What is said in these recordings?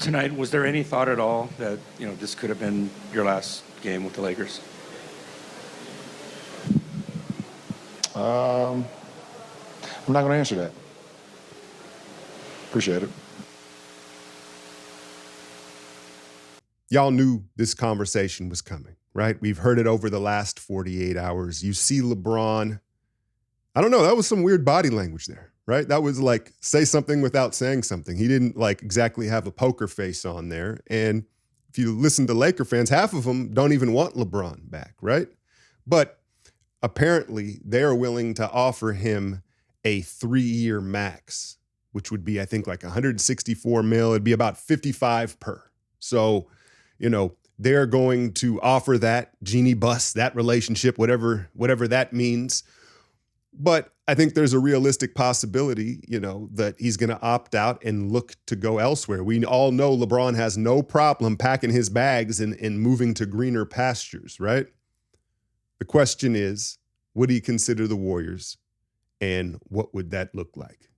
tonight, was there any thought at all that, this could have been your last game with the Lakers? I'm not going to answer that. Appreciate it. Y'all knew this conversation was coming, right? We've heard it over the last 48 hours. You see LeBron. I don't know. That was some weird body language there, right? That was like say something without saying something. He didn't like exactly have a poker face on there. And if you listen to Laker fans, half of them don't even want LeBron back, right? But apparently they are willing to offer him a 3-year max, which would be, I think, like 164 mil. It'd be about 55 per. So, they're going to offer that genie bus, that relationship, whatever that means. But I think there's a realistic possibility, that he's going to opt out and look to go elsewhere. We all know LeBron has no problem packing his bags and moving to greener pastures, right? The question is, would he consider the Warriors, and what would that look like?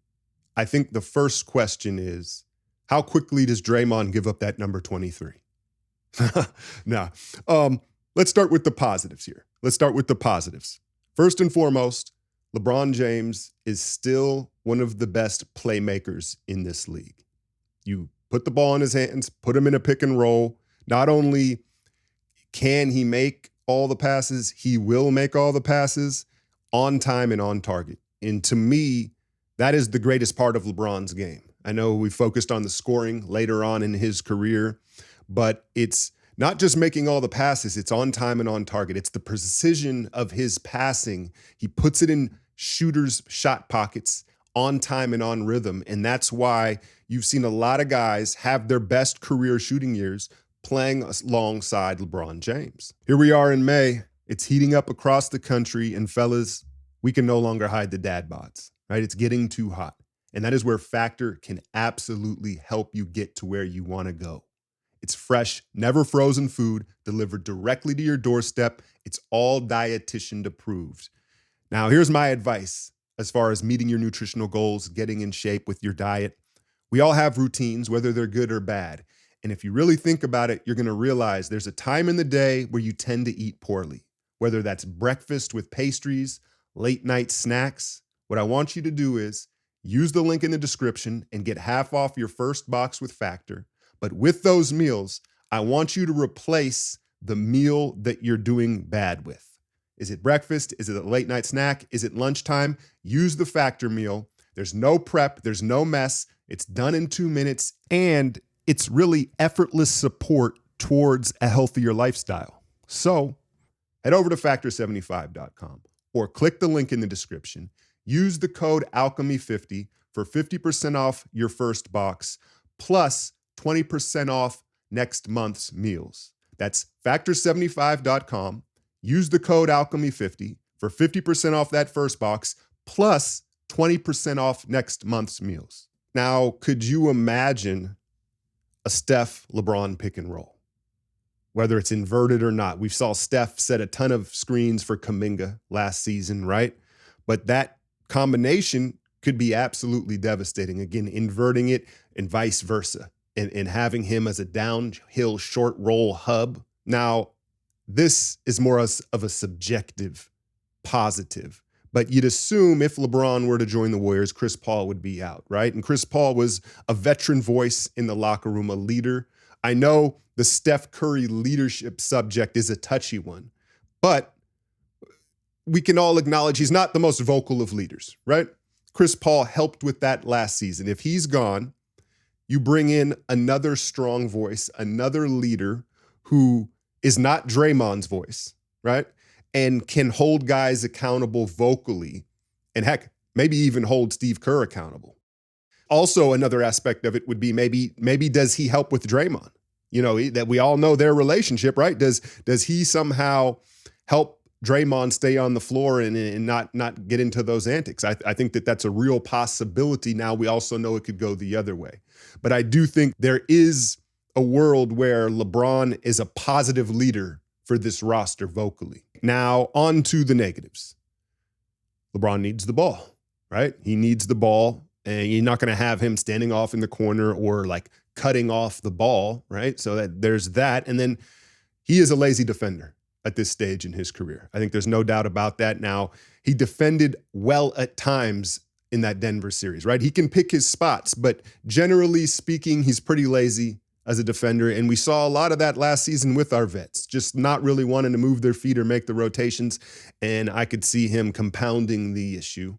I think the first question is, how quickly does Draymond give up that number 23? Nah. Let's start with the positives here. First and foremost, LeBron James is still one of the best playmakers in this league. You put the ball in his hands, put him in a pick and roll. Not only can he make all the passes, he will make all the passes on time and on target. And to me, that is the greatest part of LeBron's game. I know we focused on the scoring later on in his career, but it's not just making all the passes, it's on time and on target. It's the precision of his passing. He puts it in shooters' shot pockets on time and on rhythm. And that's why you've seen a lot of guys have their best career shooting years playing alongside LeBron James. Here we are in May. It's heating up across the country. And fellas, we can no longer hide the dad bods, right? It's getting too hot. And that is where Factor can absolutely help you get to where you want to go. It's fresh, never frozen food delivered directly to your doorstep. It's all dietitian approved. Now, here's my advice as far as meeting your nutritional goals, getting in shape with your diet. We all have routines, whether they're good or bad. And if you really think about it, you're going to realize there's a time in the day where you tend to eat poorly, whether that's breakfast with pastries, late night snacks. What I want you to do is use the link in the description and get half off your first box with Factor. But with those meals, I want you to replace the meal that you're doing bad with. Is it breakfast? Is it a late night snack? Is it lunchtime? Use the Factor meal. There's no prep. There's no mess. It's done in 2 minutes. And it's really effortless support towards a healthier lifestyle. So head over to factor75.com or click the link in the description. Use the code Alchemy50 for 50% off your first box, plus 20% off next month's meals. That's factor75.com. Use the code Alchemy50 for 50% off that first box, plus 20% off next month's meals. Now, could you imagine a Steph LeBron pick and roll? Whether it's inverted or not. We saw Steph set a ton of screens for Kuminga last season, right? But that combination could be absolutely devastating. Again, inverting it and vice versa, and having him as a downhill short roll hub. Now, this is more of a subjective positive, but you'd assume if LeBron were to join the Warriors, Chris Paul would be out, right? And Chris Paul was a veteran voice in the locker room, a leader. I know the Steph Curry leadership subject is a touchy one, but we can all acknowledge he's not the most vocal of leaders, right? Chris Paul helped with that last season. If he's gone, you bring in another strong voice, another leader who is not Draymond's voice, right? And can hold guys accountable vocally, and heck, maybe even hold Steve Kerr accountable. Also, another aspect of it would be maybe does he help with Draymond? That we all know their relationship, right? Does he somehow help Draymond stay on the floor and not get into those antics? I think that's a real possibility. Now, we also know it could go the other way. But I do think there is a world where LeBron is a positive leader for this roster vocally. Now, on to the negatives. LeBron needs the ball, right? He needs the ball, and you're not going to have him standing off in the corner or like cutting off the ball, right? So that there's that. And then he is a lazy defender at this stage in his career. I think there's no doubt about that. Now, he defended well at times in that Denver series, right? He can pick his spots, but generally speaking, he's pretty lazy as a defender. And we saw a lot of that last season with our vets, just not really wanting to move their feet or make the rotations. And I could see him compounding the issue.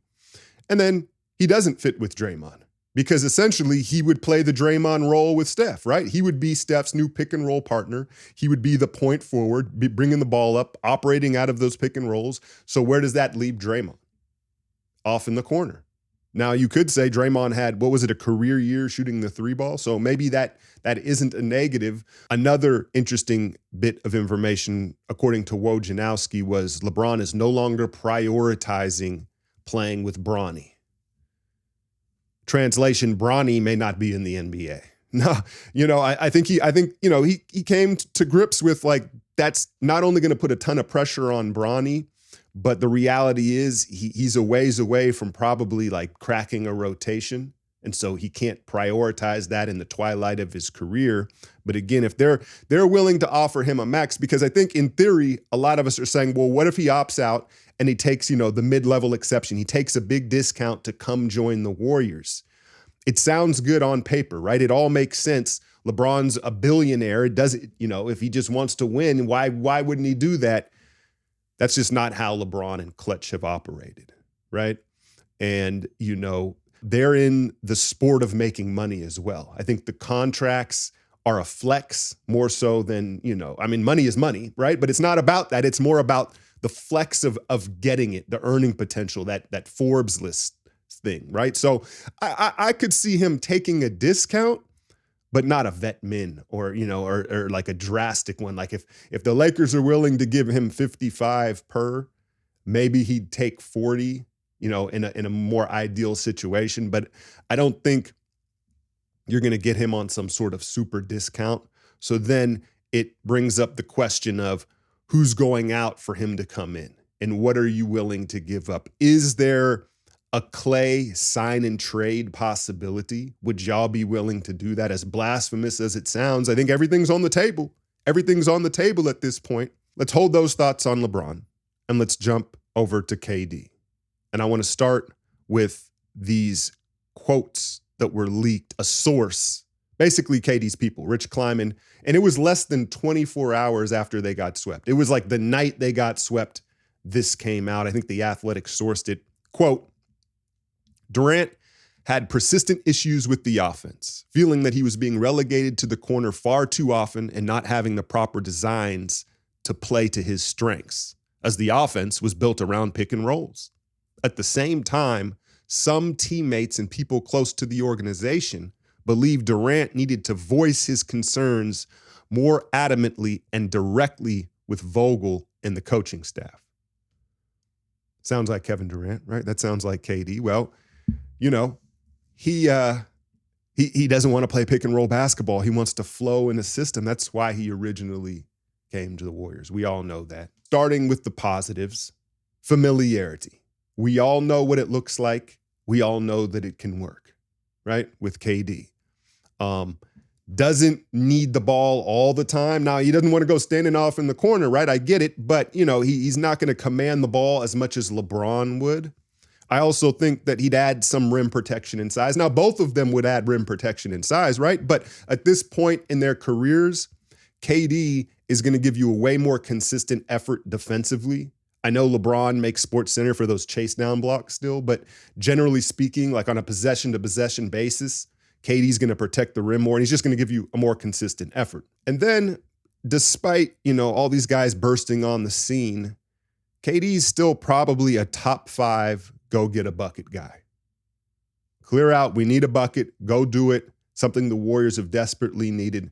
And then he doesn't fit with Draymond because essentially he would play the Draymond role with Steph, right? He would be Steph's new pick and roll partner. He would be the point forward, bringing the ball up, operating out of those pick and rolls. So where does that leave Draymond? Off in the corner. Now, you could say Draymond had, what was it, a career year shooting the three ball? So maybe that isn't a negative. Another interesting bit of information, according to Wojnarowski, was LeBron is no longer prioritizing playing with Bronny. Translation, Bronny may not be in the NBA. No, I think he came to grips with, like, that's not only going to put a ton of pressure on Bronny, but the reality is he's a ways away from probably like cracking a rotation. And so he can't prioritize that in the twilight of his career. But again, if they're willing to offer him a max, because I think in theory, a lot of us are saying, well, what if he opts out and he takes, the mid-level exception? He takes a big discount to come join the Warriors. It sounds good on paper, right? It all makes sense. LeBron's a billionaire. It doesn't, if he just wants to win, why wouldn't he do that? That's just not how LeBron and Clutch have operated, right? And, they're in the sport of making money as well. I think the contracts are a flex more so than, money is money, right? But it's not about that. It's more about the flex of getting it, the earning potential, that Forbes list thing, right? So I could see him taking a discount, but not a vet min or like a drastic one. Like if the Lakers are willing to give him 55 per, maybe he'd take 40, in a more ideal situation. But I don't think you're going to get him on some sort of super discount. So then it brings up the question of who's going out for him to come in and what are you willing to give up? Is there a Clay sign and trade possibility? Would y'all be willing to do that? As blasphemous as it sounds, I think everything's on the table. Everything's on the table at this point. Let's hold those thoughts on LeBron and let's jump over to KD. And I want to start with these quotes that were leaked, a source, basically KD's people, Rich Kleiman, and it was less than 24 hours after they got swept. It was like the night they got swept, this came out. I think The Athletic sourced it. Quote, Durant had persistent issues with the offense, feeling that he was being relegated to the corner far too often and not having the proper designs to play to his strengths, as the offense was built around pick and rolls. At the same time, some teammates and people close to the organization believed Durant needed to voice his concerns more adamantly and directly with Vogel and the coaching staff. Sounds like Kevin Durant, right? That sounds like KD. Well, he doesn't want to play pick and roll basketball. He wants to flow in a system. That's why he originally came to the Warriors. We all know that. Starting with the positives, familiarity. We all know what it looks like. We all know that it can work, right? With KD. Doesn't need the ball all the time. Now, he doesn't want to go standing off in the corner, right? I get it, but, he's not going to command the ball as much as LeBron would. I also think that he'd add some rim protection and size. Now, both of them would add rim protection and size, right? But at this point in their careers, KD is going to give you a way more consistent effort defensively. I know LeBron makes SportsCenter for those chase down blocks still, but generally speaking, like on a possession-to-possession basis, KD's going to protect the rim more, and he's just going to give you a more consistent effort. And then, despite, all these guys bursting on the scene, KD's still probably a top 5 go-get-a-bucket guy. Clear out, we need a bucket, go do it, something the Warriors have desperately needed.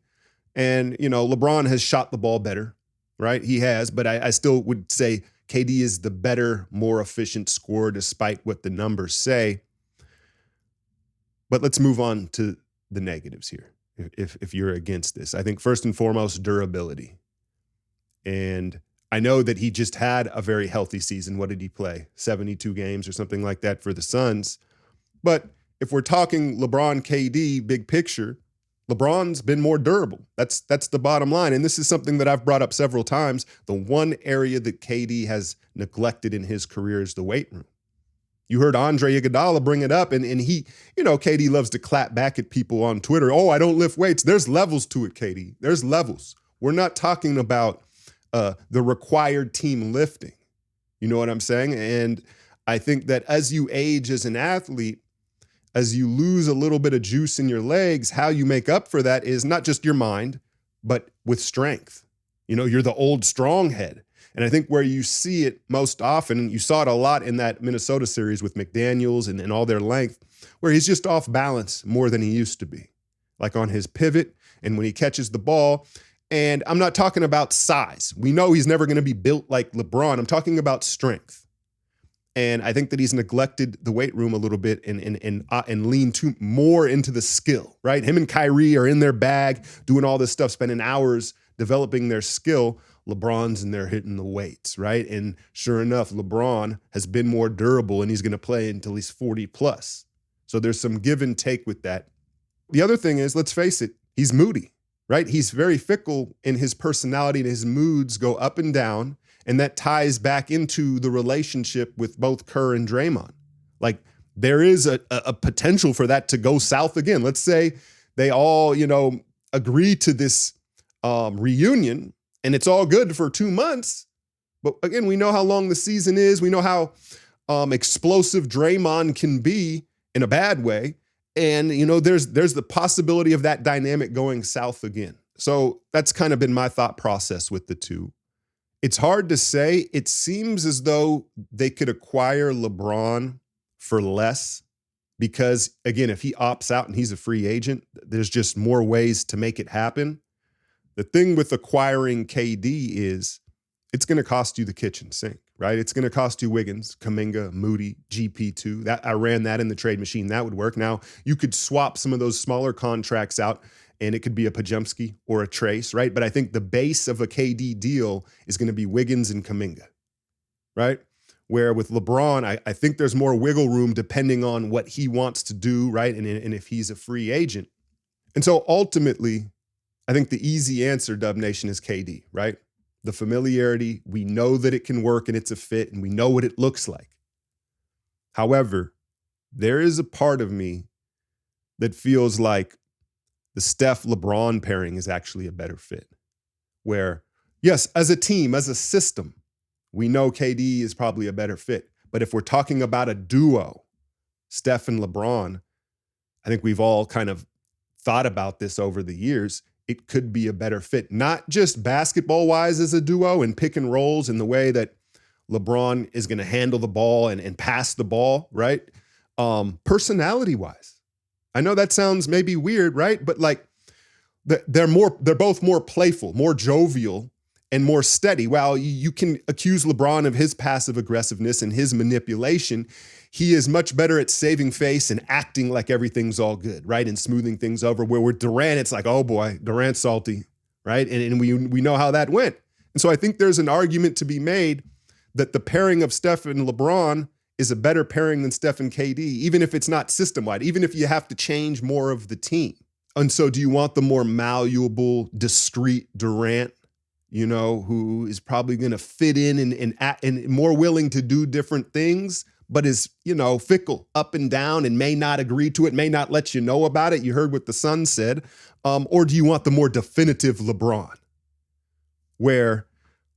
And, LeBron has shot the ball better, right? He has, but I still would say KD is the better, more efficient scorer despite what the numbers say. But let's move on to the negatives here, if you're against this. I think first and foremost, durability. And I know that he just had a very healthy season. What did he play? 72 games or something like that for the Suns. But if we're talking LeBron, KD, big picture, LeBron's been more durable. That's the bottom line. And this is something that I've brought up several times. The one area that KD has neglected in his career is the weight room. You heard Andre Iguodala bring it up, and he, KD loves to clap back at people on Twitter. Oh, I don't lift weights. There's levels to it, KD. There's levels. We're not talking about the required team lifting. You know what I'm saying? And I think that as you age as an athlete, as you lose a little bit of juice in your legs, how you make up for that is not just your mind, but with strength. You're the old strong head. And I think where you see it most often, you saw it a lot in that Minnesota series with McDaniels and all their length, where he's just off balance more than he used to be, like on his pivot and when he catches the ball. And I'm not talking about size. We know he's never going to be built like LeBron. I'm talking about strength. And I think that he's neglected the weight room a little bit and leaned more into the skill, right? Him and Kyrie are in their bag doing all this stuff, spending hours developing their skill. LeBron's in there hitting the weights, right? And sure enough, LeBron has been more durable and he's going to play until he's 40 plus. So there's some give and take with that. The other thing is, let's face it, he's moody, right? He's very fickle in his personality and his moods go up and down. And that ties back into the relationship with both Kerr and Draymond. Like there is a potential for that to go south again. Let's say they all, agree to this reunion and it's all good for 2 months. But again, we know how long the season is. We know how explosive Draymond can be in a bad way. And, there's the possibility of that dynamic going south again. So that's kind of been my thought process with the two. It's hard to say. It seems as though they could acquire LeBron for less because, again, if he opts out and he's a free agent, there's just more ways to make it happen. The thing with acquiring KD is it's going to cost you the kitchen sink, right? It's going to cost you Wiggins, Kuminga, Moody, GP2. That I ran that in the trade machine. That would work. Now, you could swap some of those smaller contracts out and it could be a Pajumski or a Trace, right? But I think the base of a KD deal is going to be Wiggins and Kuminga, right? Where with LeBron, I think there's more wiggle room depending on what he wants to do, right? And if he's a free agent. And so ultimately, I think the easy answer, Dub Nation, is KD, right? The familiarity, we know that it can work and it's a fit and we know what it looks like. However, there is a part of me that feels like the Steph-LeBron pairing is actually a better fit. Where, yes, as a team, as a system, we know KD is probably a better fit. But if we're talking about a duo, Steph and LeBron, I think we've all kind of thought about this over the years. It could be a better fit, not just basketball-wise as a duo and pick and rolls in the way that LeBron is going to handle the ball and pass the ball, right? Personality-wise. I know that sounds maybe weird, right? But like they're both more playful, more jovial, and more steady. While you can accuse LeBron of his passive aggressiveness and his manipulation, he is much better at saving face and acting like everything's all good, right? And smoothing things over. Where with Durant, it's like, oh boy, Durant's salty, right? And we know how that went. And so I think there's an argument to be made that the pairing of Steph and LeBron is a better pairing than Steph and KD, even if it's not system-wide, even if you have to change more of the team. And so do you want the more malleable, discreet Durant, who is probably going to fit in and more willing to do different things, but is, fickle up and down and may not agree to it, may not let you know about it. You heard what the Sun said. Or do you want the more definitive LeBron where,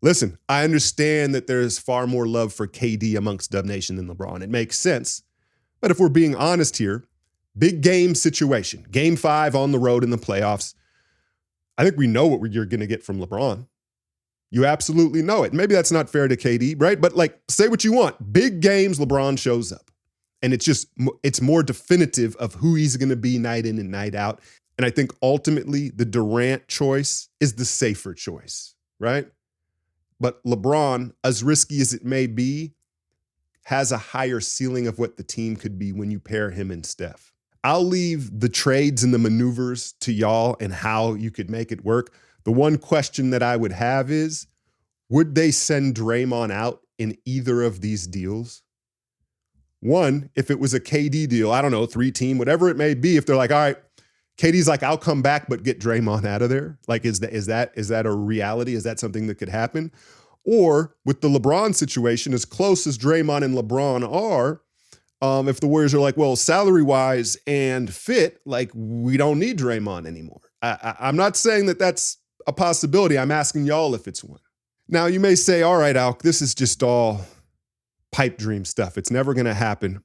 listen, I understand that there's far more love for KD amongst Dub Nation than LeBron. It makes sense. But if we're being honest here, big game situation, game 5 on the road in the playoffs, I think we know what you're going to get from LeBron. You absolutely know it. Maybe that's not fair to KD, right? But like, say what you want. Big games, LeBron shows up. And it's more definitive of who he's going to be night in and night out. And I think ultimately the Durant choice is the safer choice, right? But LeBron, as risky as it may be, has a higher ceiling of what the team could be when you pair him and Steph. I'll leave the trades and the maneuvers to y'all and how you could make it work. The one question that I would have is, would they send Draymond out in either of these deals? One, if it was a KD deal, I don't know, 3-team, whatever it may be, if they're like, all right, KD's like, I'll come back, but get Draymond out of there. Like, is that a reality? Is that something that could happen? Or with the LeBron situation, as close as Draymond and LeBron are, if the Warriors are like, well, salary-wise and fit, like, we don't need Draymond anymore. I'm not saying that that's a possibility. I'm asking y'all if it's one. Now, you may say, all right, Alk, this is just all pipe dream stuff. It's never going to happen.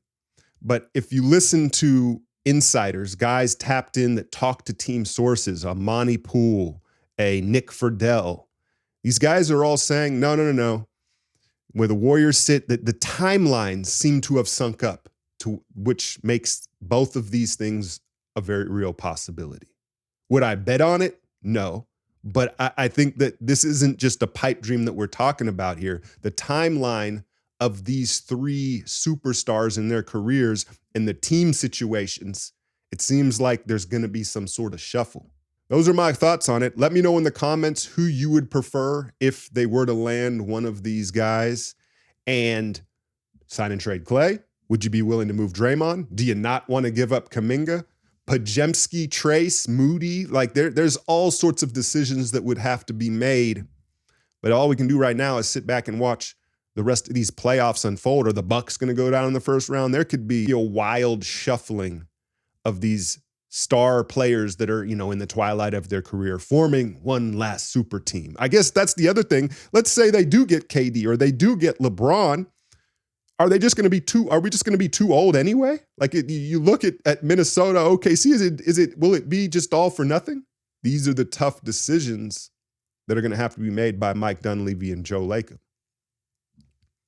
But if you listen to insiders, guys tapped in that talk to team sources, a Monty Poole, a Nick Friedel, these guys are all saying, no. Where the Warriors sit, the timelines seem to have sunk up, to which makes both of these things a very real possibility. Would I bet on it? No. But I think that this isn't just a pipe dream that we're talking about here. The timeline of these three superstars in their careers and the team situations, it seems like there's going to be some sort of shuffle. Those are my thoughts on it. Let me know in the comments who you would prefer if they were to land one of these guys. And sign and trade Clay. Would you be willing to move Draymond? Do you not want to give up Kuminga? Podziemski, Trace, Moody? Like there's all sorts of decisions that would have to be made. But all we can do right now is sit back and watch the rest of these playoffs unfold. Are the Bucks going to go down in the first round? There could be a wild shuffling of these star players that are, in the twilight of their career, forming one last super team. I guess that's the other thing. Let's say they do get KD or they do get LeBron. Are we just going to be too old anyway? Like you look at Minnesota, OKC, will it be just all for nothing? These are the tough decisions that are going to have to be made by Mike Dunleavy and Joe Lacob.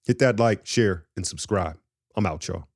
Hit that like, share, and subscribe. I'm out, y'all.